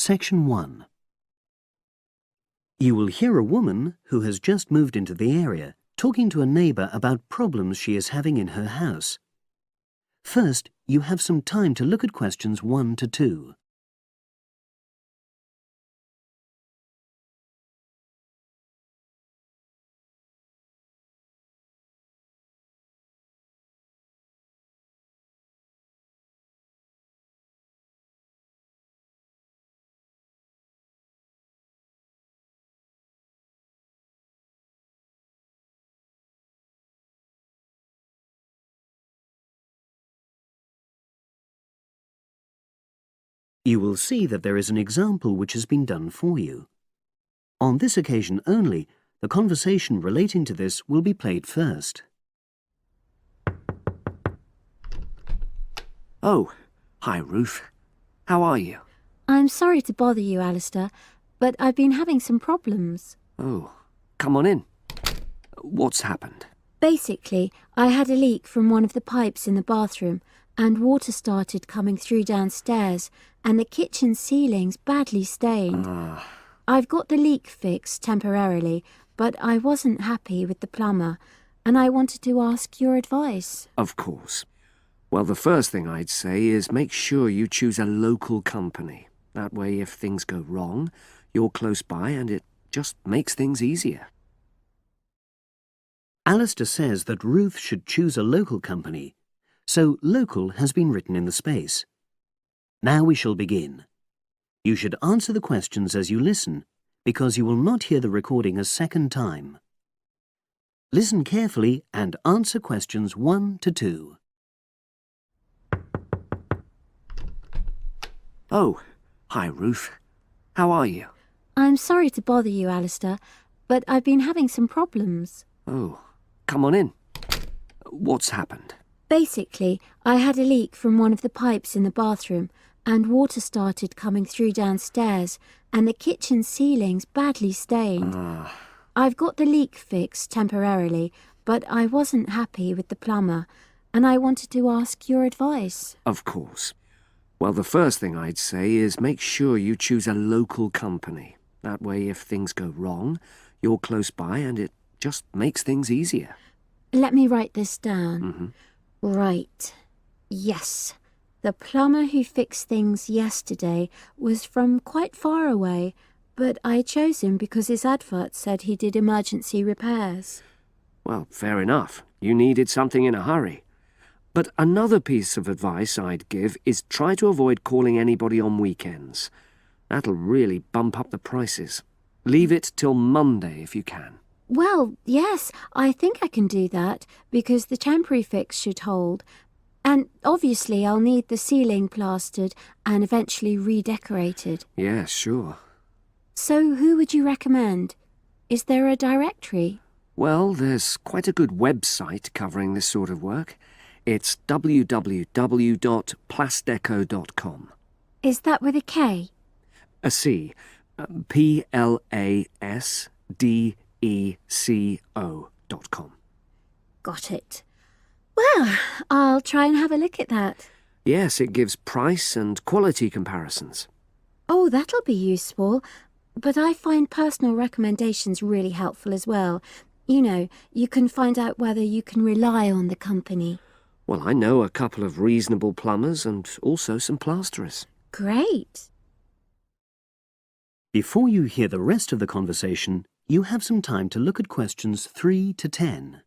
Section 1. You will hear a woman who has just moved into the area talking to a neighbour about problems she is having in her house. First, you have some time to look at questions 1 to 2. You will see that there is an example which has been done for you. On this occasion only, the conversation relating to this will be played first. Oh, hi Ruth. How are you? I'm sorry to bother you, Alistair, but I've been having some problems. Oh, come on in. What's happened? Basically, I had a leak from one of the pipes in the bathroom, and water started coming through downstairs, and the kitchen ceiling's badly stained. I've got the leak fixed temporarily, but I wasn't happy with the plumber, and I wanted to ask your advice. Of course. Well, the first thing I'd say is make sure you choose a local company. That way, if things go wrong, you're close by and it just makes things easier. Alistair says that Ruth should choose a local company, so local has been written in the space. Now we shall begin. You should answer the questions as you listen, because you will not hear the recording a second time. Listen carefully and answer questions 1 to 2. Oh, hi Ruth. How are you? I'm sorry to bother you, Alistair, but I've been having some problems. Oh, come on in. What's happened? Basically, I had a leak from one of the pipes in the bathroom, and water started coming through downstairs, and the kitchen ceiling's badly stained. I've got the leak fixed temporarily, but I wasn't happy with the plumber, and I wanted to ask your advice. Of course. Well, the first thing I'd say is make sure you choose a local company. That way, if things go wrong, you're close by and it just makes things easier. Let me write this down. Right. Yes. The plumber who fixed things yesterday was from quite far away, but I chose him because his advert said he did emergency repairs. Well, fair enough. You needed something in a hurry. But another piece of advice I'd give is try to avoid calling anybody on weekends. That'll really bump up the prices. Leave it till Monday if you can. Well, yes, I think I can do that, because the temporary fix should hold. And obviously I'll need the ceiling plastered and eventually redecorated. Yeah, sure. So who would you recommend? Is there a directory? Well, there's quite a good website covering this sort of work. It's www.plasdeco.com. Is that with a K? A C. PLASDECO.com. Got it. Well, I'll try and have a look at that. Yes, it gives price and quality comparisons. Oh, that'll be useful. But I find personal recommendations really helpful as well. You know, you can find out whether you can rely on the company. Well, I know a couple of reasonable plumbers and also some plasterers. Great. Before you hear the rest of the conversation, you have some time to look at questions 3 to 10.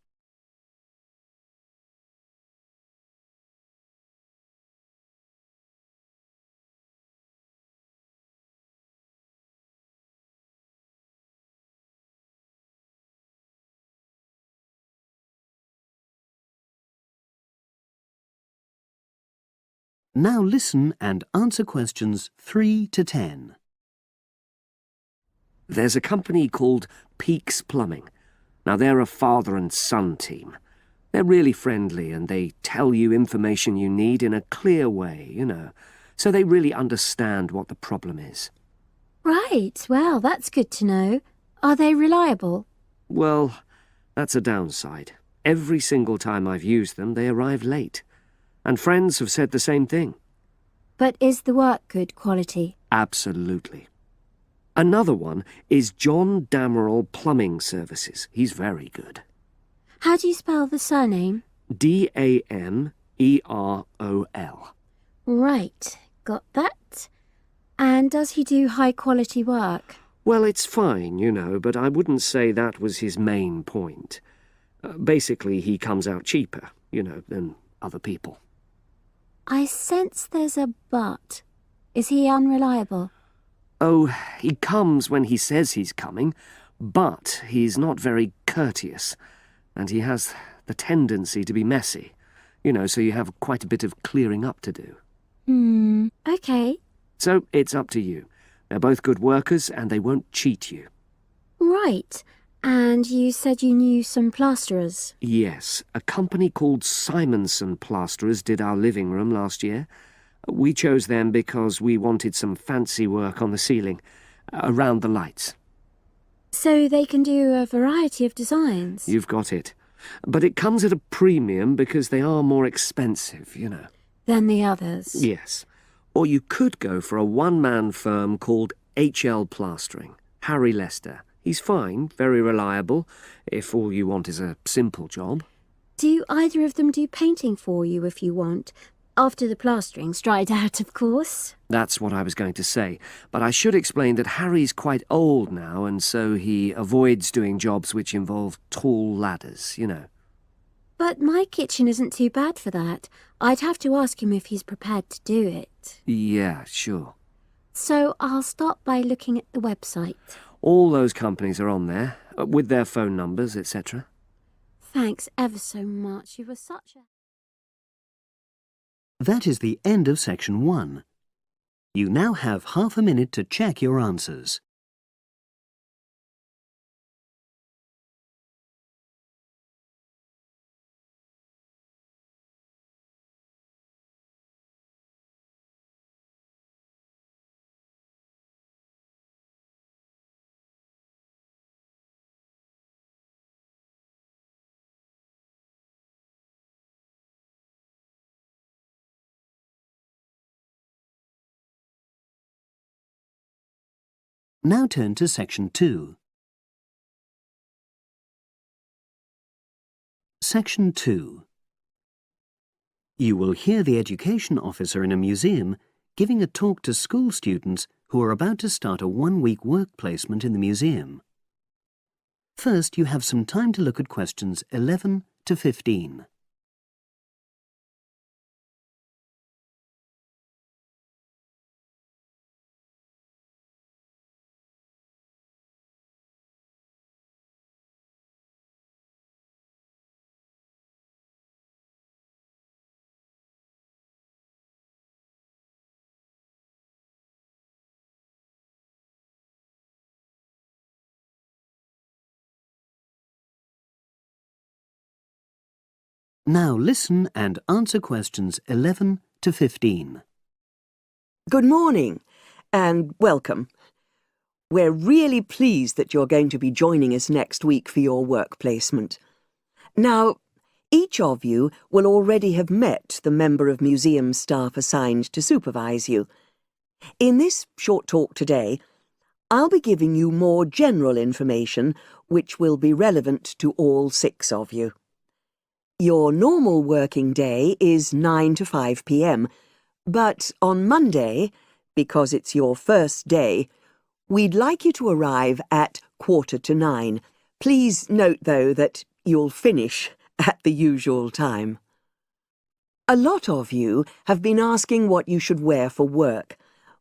Now listen and answer questions 3 to 10. There's a company called Peaks Plumbing. Now, they're a father and son team. They're really friendly and they tell you information you need in a clear way, you know, so they really understand what the problem is. Right, well, that's good to know. Are they reliable? Well, that's a downside. Every single time I've used them, they arrive late. And friends have said the same thing. But is the work good quality? Absolutely. Another one is John Damerel Plumbing Services. He's very good. How do you spell the surname? Damerol. Right, got that. And does he do high-quality work? Well, it's fine, you know, but I wouldn't say that was his main point. Basically, he comes out cheaper, you know, than other people. I sense there's a but. Is he unreliable? Oh, he comes when he says he's coming, but he's not very courteous, and he has the tendency to be messy, you know, so you have quite a bit of clearing up to do. Okay. So it's up to you. They're both good workers, and they won't cheat you. Right. And you said you knew some plasterers? Yes, a company called Simonson Plasterers did our living room last year. We chose them because we wanted some fancy work on the ceiling, around the lights. So they can do a variety of designs? You've got it. But it comes at a premium because they are more expensive, you know. Than the others? Yes. Or you could go for a one-man firm called HL Plastering. Harry Lester. He's fine, very reliable, if all you want is a simple job. Do either of them do painting for you if you want? After the plastering's dried out, of course. That's what I was going to say, but I should explain that Harry's quite old now, and so he avoids doing jobs which involve tall ladders, you know. But my kitchen isn't too bad for that. I'd have to ask him if he's prepared to do it. Yeah, sure. So I'll start by looking at the website. All those companies are on there, with their phone numbers, etc. Thanks ever so much. You were such a... That is the end of section 1. You now have half a minute to check your answers. Now turn to section 2. Section 2. You will hear the education officer in a museum giving a talk to school students who are about to start a one-week work placement in the museum. First, you have some time to look at questions 11 to 15. Now listen and answer questions 11 to 15. Good morning and welcome. We're really pleased that you're going to be joining us next week for your work placement. Now, each of you will already have met the member of museum staff assigned to supervise you. In this short talk today, I'll be giving you more general information which will be relevant to all 6 of you. Your normal working day is 9 to 5 p.m, but on Monday, because it's your first day, we'd like you to arrive at 9:15. Please note, though, that you'll finish at the usual time. A lot of you have been asking what you should wear for work.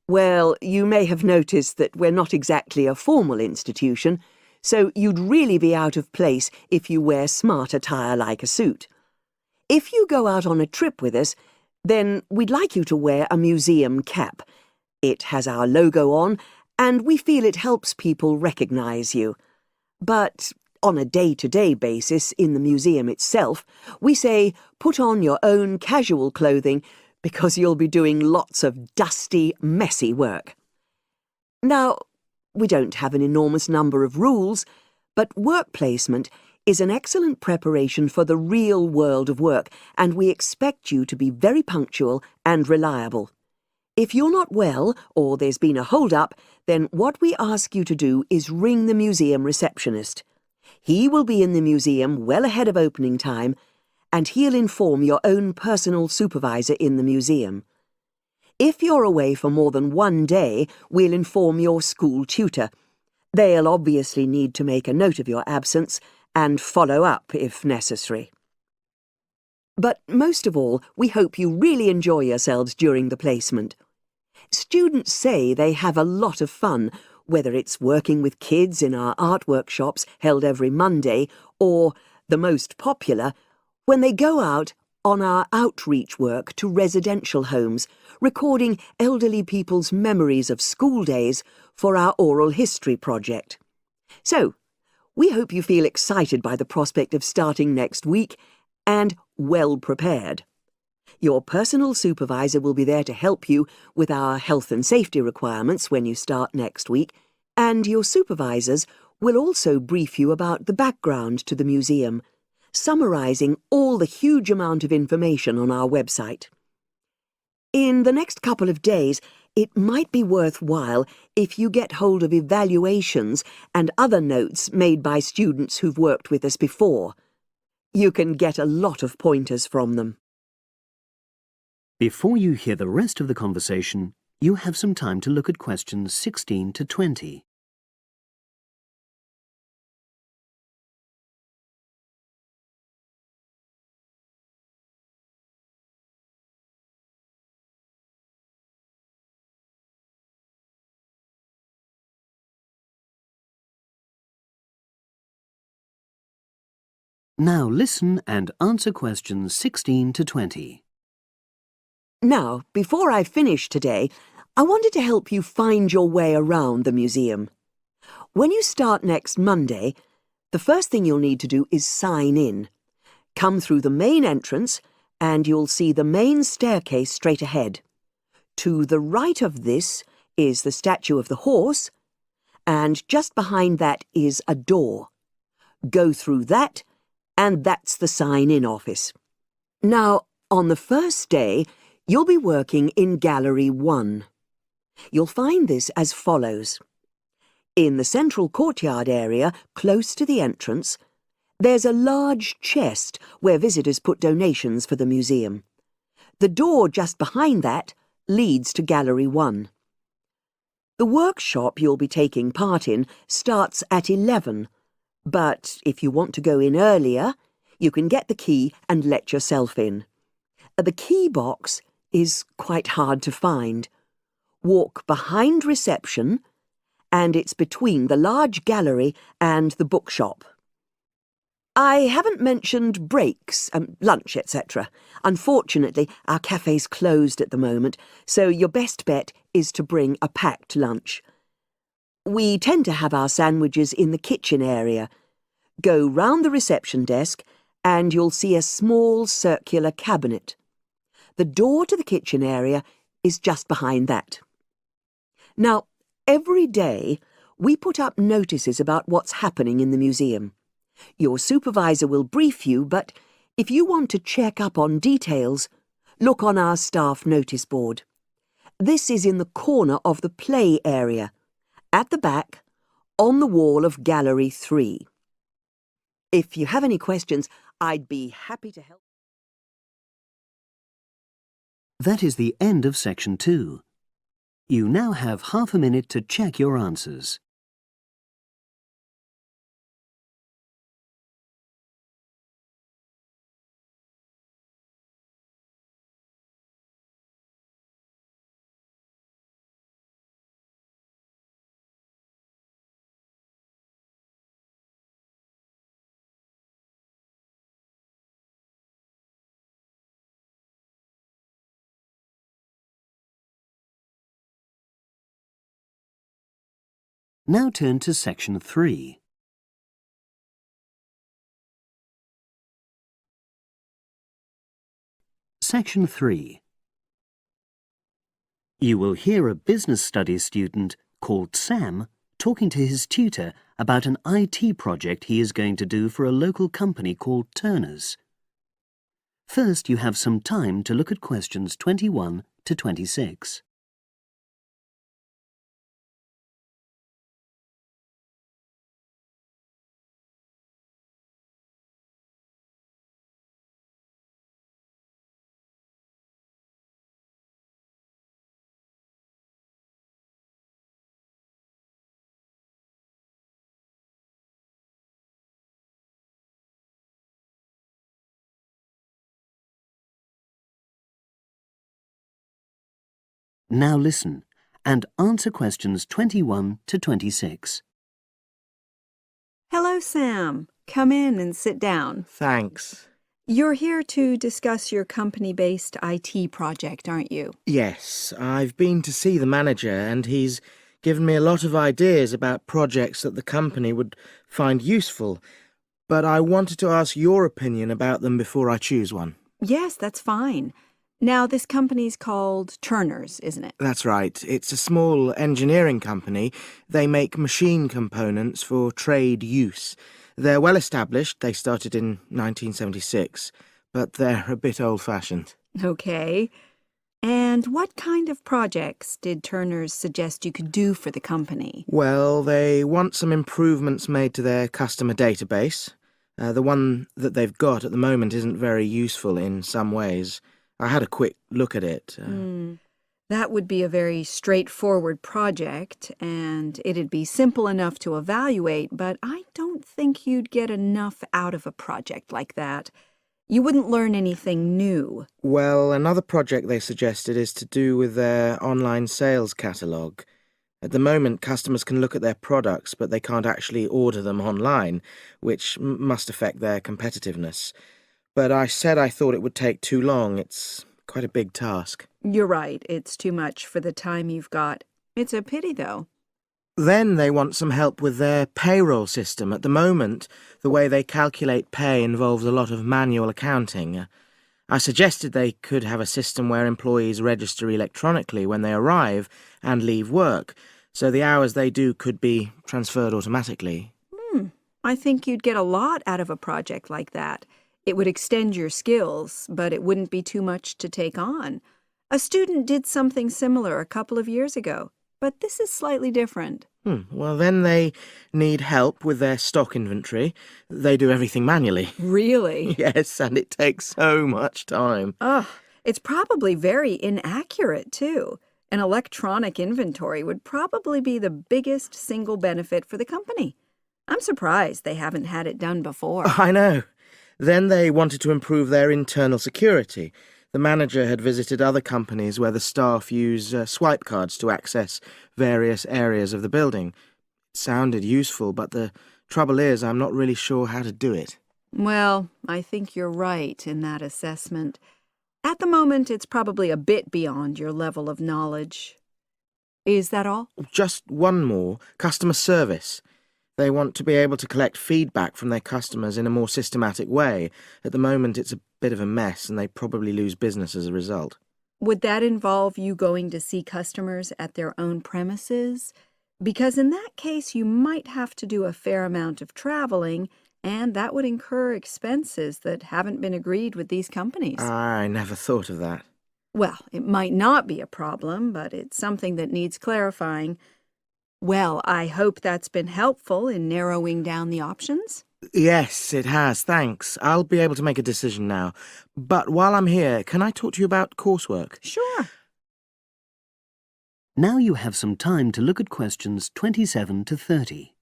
Well, you may have noticed that we're not exactly a formal institution, so you'd really be out of place if you wear smart attire like a suit. If you go out on a trip with us, then we'd like you to wear a museum cap. It has our logo on, and we feel it helps people recognise you. But on a day-to-day basis in the museum itself, we say put on your own casual clothing because you'll be doing lots of dusty, messy work. Now, we don't have an enormous number of rules, but work placement is an excellent preparation for the real world of work, and we expect you to be very punctual and reliable. If you're not well or there's been a hold-up, then what we ask you to do is ring the museum receptionist. He will be in the museum well ahead of opening time, and he'll inform your own personal supervisor in the museum. If you're away for more than one day, we'll inform your school tutor. They'll obviously need to make a note of your absence and follow up if necessary. But most of all, we hope you really enjoy yourselves during the placement. Students say they have a lot of fun, whether it's working with kids in our art workshops held every Monday, or, the most popular, when they go out on our outreach work to residential homes, recording elderly people's memories of school days for our oral history project. So, we hope you feel excited by the prospect of starting next week and well prepared. Your personal supervisor will be there to help you with our health and safety requirements when you start next week, and your supervisors will also brief you about the background to the museum, summarising all the huge amount of information on our website. In the next couple of days, it might be worthwhile if you get hold of evaluations and other notes made by students who've worked with us before. You can get a lot of pointers from them. Before you hear the rest of the conversation, you have some time to look at questions 16 to 20. Now listen and answer questions 16 to 20. Now, before I finish today, I wanted to help you find your way around the museum. When you start next Monday, the first thing you'll need to do is sign in. Come through the main entrance and you'll see the main staircase straight ahead. To the right of this is the statue of the horse, and just behind that is a door. Go through that, and that's the sign-in office. Now, on the first day, you'll be working in Gallery 1. You'll find this as follows. In the central courtyard area, close to the entrance, there's a large chest where visitors put donations for the museum. The door just behind that leads to Gallery 1. The workshop you'll be taking part in starts at 11, but if you want to go in earlier, you can get the key and let yourself in. The key box is quite hard to find. Walk behind reception, and it's between the large gallery and the bookshop. I haven't mentioned breaks, lunch, etc. Unfortunately, our cafe's closed at the moment, so your best bet is to bring a packed lunch. We tend to have our sandwiches in the kitchen area. Go round the reception desk, and you'll see a small circular cabinet. The door to the kitchen area is just behind that. Now, every day, we put up notices about what's happening in the museum. Your supervisor will brief you, but if you want to check up on details, look on our staff notice board. This is in the corner of the play area, at the back, on the wall of Gallery 3. If you have any questions, I'd be happy to help. That is the end of section 2. You now have half a minute to check your answers. Now turn to section 3. Section 3. You will hear a business studies student called Sam talking to his tutor about an IT project he is going to do for a local company called Turner's. First, you have some time to look at questions 21 to 26. Now listen and answer questions 21 to 26. Hello, Sam. Come in and sit down. Thanks. You're here to discuss your company-based IT project, aren't you? Yes, I've been to see the manager and he's given me a lot of ideas about projects that the company would find useful, but I wanted to ask your opinion about them before I choose one. Yes, that's fine. Now, this company's called Turner's, isn't it? That's right. It's a small engineering company. They make machine components for trade use. They're well established. They started in 1976, but they're a bit old-fashioned. Okay. And what kind of projects did Turner's suggest you could do for the company? Well, they want some improvements made to their customer database. The one that they've got at the moment isn't very useful in some ways. I had a quick look at it. That would be a very straightforward project, and it'd be simple enough to evaluate, but I don't think you'd get enough out of a project like that. You wouldn't learn anything new. Well, another project they suggested is to do with their online sales catalogue. At the moment, customers can look at their products, but they can't actually order them online, which must affect their competitiveness. But I said I thought it would take too long. It's quite a big task. You're right, it's too much for the time you've got. It's a pity, though. Then they want some help with their payroll system. At the moment, the way they calculate pay involves a lot of manual accounting. I suggested they could have a system where employees register electronically when they arrive and leave work, so the hours they do could be transferred automatically. I think you'd get a lot out of a project like that. It would extend your skills, but it wouldn't be too much to take on. A student did something similar a couple of years ago, but this is slightly different. Well, then they need help with their stock inventory. They do everything manually. Really? Yes, and it takes so much time. It's probably very inaccurate, too. An electronic inventory would probably be the biggest single benefit for the company. I'm surprised they haven't had it done before. I know. Then they wanted to improve their internal security. The manager had visited other companies where the staff use swipe cards to access various areas of the building. It sounded useful, but the trouble is I'm not really sure how to do it. Well, I think you're right in that assessment. At the moment, it's probably a bit beyond your level of knowledge. Is that all? Just one more. Customer service. They want to be able to collect feedback from their customers in a more systematic way. At the moment, it's a bit of a mess, and they probably lose business as a result. Would that involve you going to see customers at their own premises? Because in that case, you might have to do a fair amount of traveling, and that would incur expenses that haven't been agreed with these companies. I never thought of that. Well, it might not be a problem, but it's something that needs clarifying. Well, I hope that's been helpful in narrowing down the options. Yes, it has, thanks. I'll be able to make a decision now. But while I'm here, can I talk to you about coursework? Sure. Now you have some time to look at questions 27 to 30.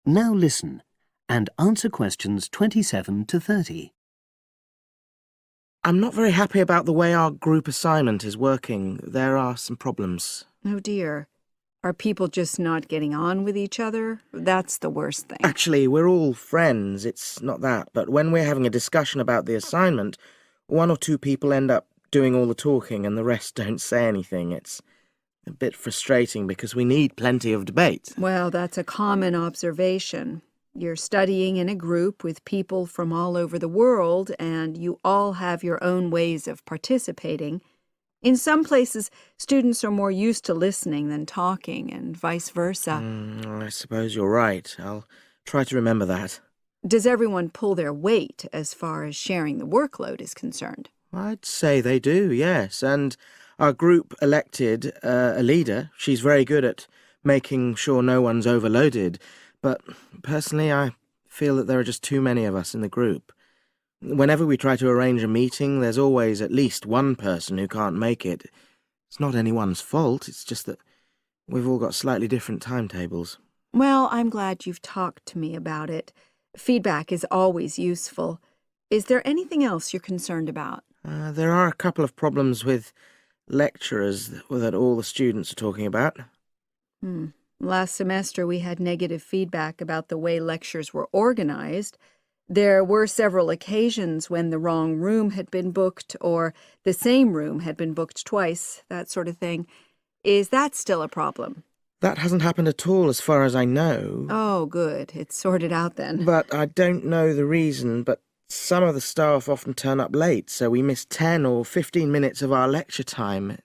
Now listen and answer questions 27 to 30. I'm not very happy about the way our group assignment is working. There are some problems. Oh, dear. Are people just not getting on with each other? That's the worst thing. Actually, we're all friends, it's not that. But when we're having a discussion about the assignment, one or two people end up doing all the talking and the rest don't say anything. It's a bit frustrating because we need plenty of debate. Well, that's a common observation. You're studying in a group with people from all over the world, and you all have your own ways of participating. In some places, students are more used to listening than talking, and vice versa. I suppose you're right. I'll try to remember that. Does everyone pull their weight as far as sharing the workload is concerned? I'd say they do, yes. And our group elected a leader. She's very good at making sure no one's overloaded. But personally, I feel that there are just too many of us in the group. Whenever we try to arrange a meeting, there's always at least one person who can't make it. It's not anyone's fault, it's just that we've all got slightly different timetables. Well, I'm glad you've talked to me about it. Feedback is always useful. Is there anything else you're concerned about? There are a couple of problems with lecturers that all the students are talking about. Last semester we had negative feedback about the way lectures were organized. There were several occasions when the wrong room had been booked or the same room had been booked twice, that sort of thing. Is that still a problem? That hasn't happened at all as far as I know. Oh, good. It's sorted out then. But I don't know the reason, but some of the staff often turn up late, so we miss 10 or 15 minutes of our lecture time.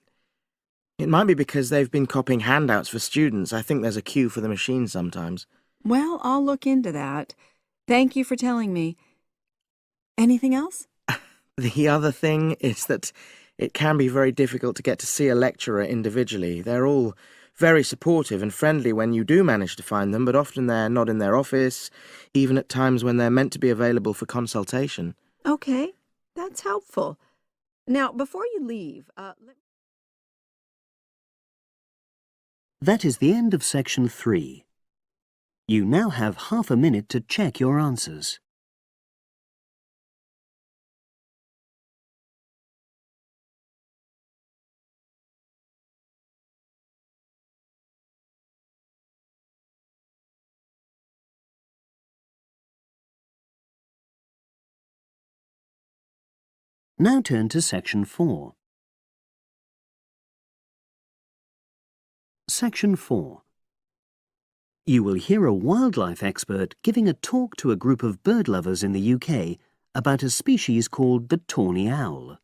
It might be because they've been copying handouts for students. I think there's a queue for the machine sometimes. Well, I'll look into that. Thank you for telling me. Anything else? The other thing is that it can be very difficult to get to see a lecturer individually. They're all very supportive and friendly when you do manage to find them, but often they're not in their office, even at times when they're meant to be available for consultation. Okay, that's helpful. Now, before you leave, That is the end of section 3. You now have half a minute to check your answers. Now turn to section 4. Section 4. You will hear a wildlife expert giving a talk to a group of bird lovers in the UK about a species called the tawny owl.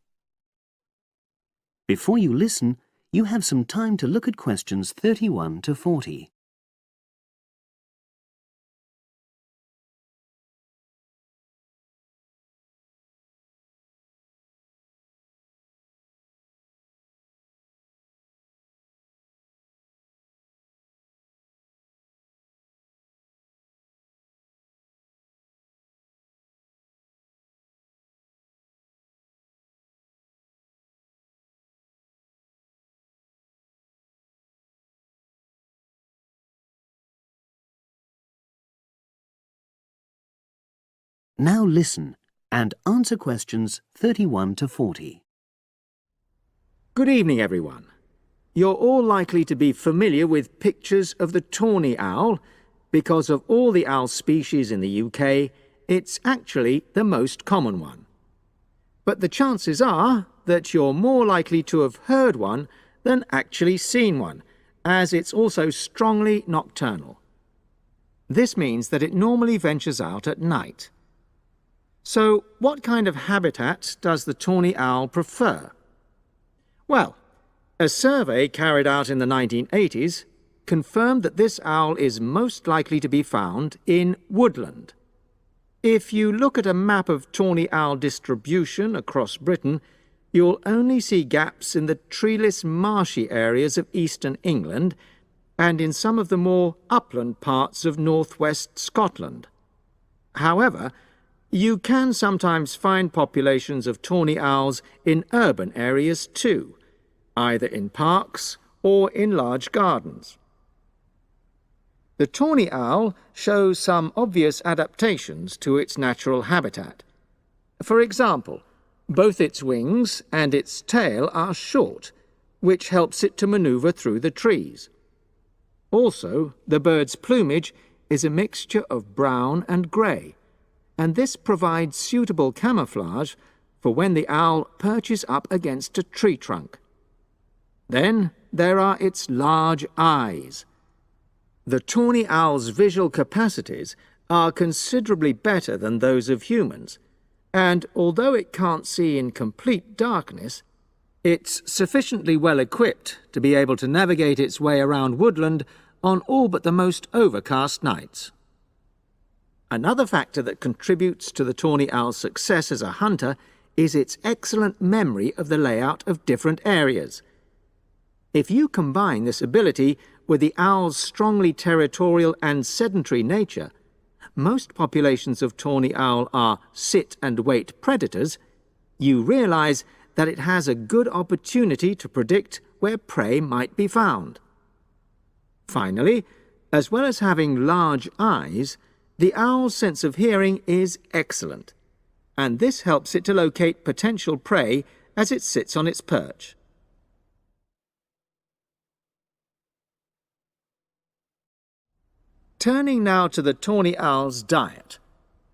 Before you listen, you have some time to look at questions 31 to 40. Now listen and answer questions 31 to 40. Good evening, everyone. You're all likely to be familiar with pictures of the tawny owl. Because of all the owl species in the UK, it's actually the most common one. But the chances are that you're more likely to have heard one than actually seen one, as it's also strongly nocturnal. This means that it normally ventures out at night. So, what kind of habitat does the tawny owl prefer? Well, a survey carried out in the 1980s confirmed that this owl is most likely to be found in woodland. If you look at a map of tawny owl distribution across Britain, you'll only see gaps in the treeless marshy areas of eastern England and in some of the more upland parts of northwest Scotland. However, you can sometimes find populations of tawny owls in urban areas too, either in parks or in large gardens. The tawny owl shows some obvious adaptations to its natural habitat. For example, both its wings and its tail are short, which helps it to maneuver through the trees. Also, the bird's plumage is a mixture of brown and grey, and this provides suitable camouflage for when the owl perches up against a tree trunk. Then there are its large eyes. The tawny owl's visual capacities are considerably better than those of humans, and although it can't see in complete darkness, it's sufficiently well equipped to be able to navigate its way around woodland on all but the most overcast nights. Another factor that contributes to the tawny owl's success as a hunter is its excellent memory of the layout of different areas. If you combine this ability with the owl's strongly territorial and sedentary nature, most populations of tawny owl are sit-and-wait predators, you realise that it has a good opportunity to predict where prey might be found. Finally, as well as having large eyes, the owl's sense of hearing is excellent, and this helps it to locate potential prey as it sits on its perch. Turning now to the tawny owl's diet.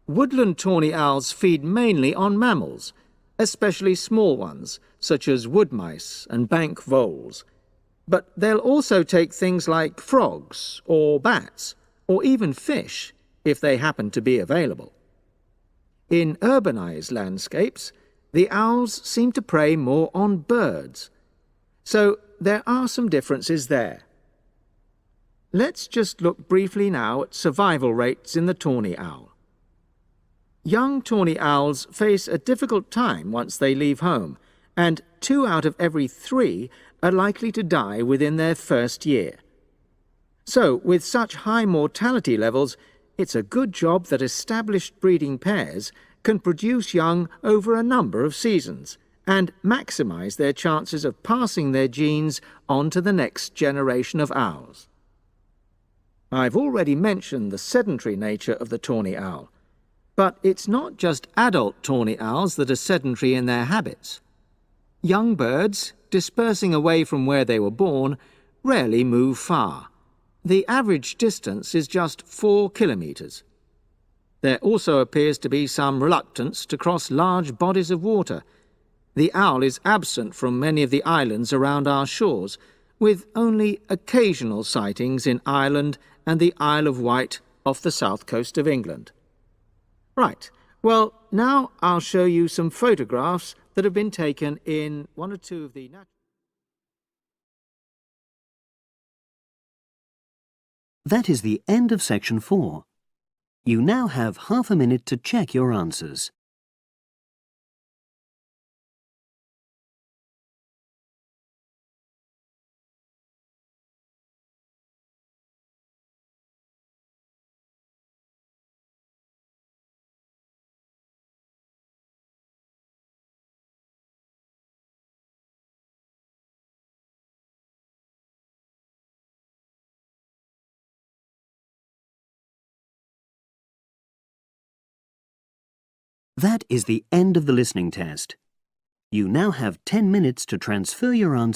Woodland tawny owls feed mainly on mammals, especially small ones, such as wood mice and bank voles. But they'll also take things like frogs or bats, or even fish, if they happen to be available. In urbanized landscapes, the owls seem to prey more on birds. So there are some differences there. Let's just look briefly now at survival rates in the tawny owl. Young tawny owls face a difficult time once they leave home, and 2 out of every 3 are likely to die within their first year. So, with such high mortality levels, it's a good job that established breeding pairs can produce young over a number of seasons and maximize their chances of passing their genes on to the next generation of owls. I've already mentioned the sedentary nature of the tawny owl, but it's not just adult tawny owls that are sedentary in their habits. Young birds, dispersing away from where they were born, rarely move far. The average distance is just 4 kilometres. There also appears to be some reluctance to cross large bodies of water. The owl is absent from many of the islands around our shores, with only occasional sightings in Ireland and the Isle of Wight off the south coast of England. Right, well, now I'll show you some photographs that have been taken in 1 or 2 of the natural... That is the end of section 4. You now have half a minute to check your answers. That is the end of the listening test. You now have 10 minutes to transfer your answers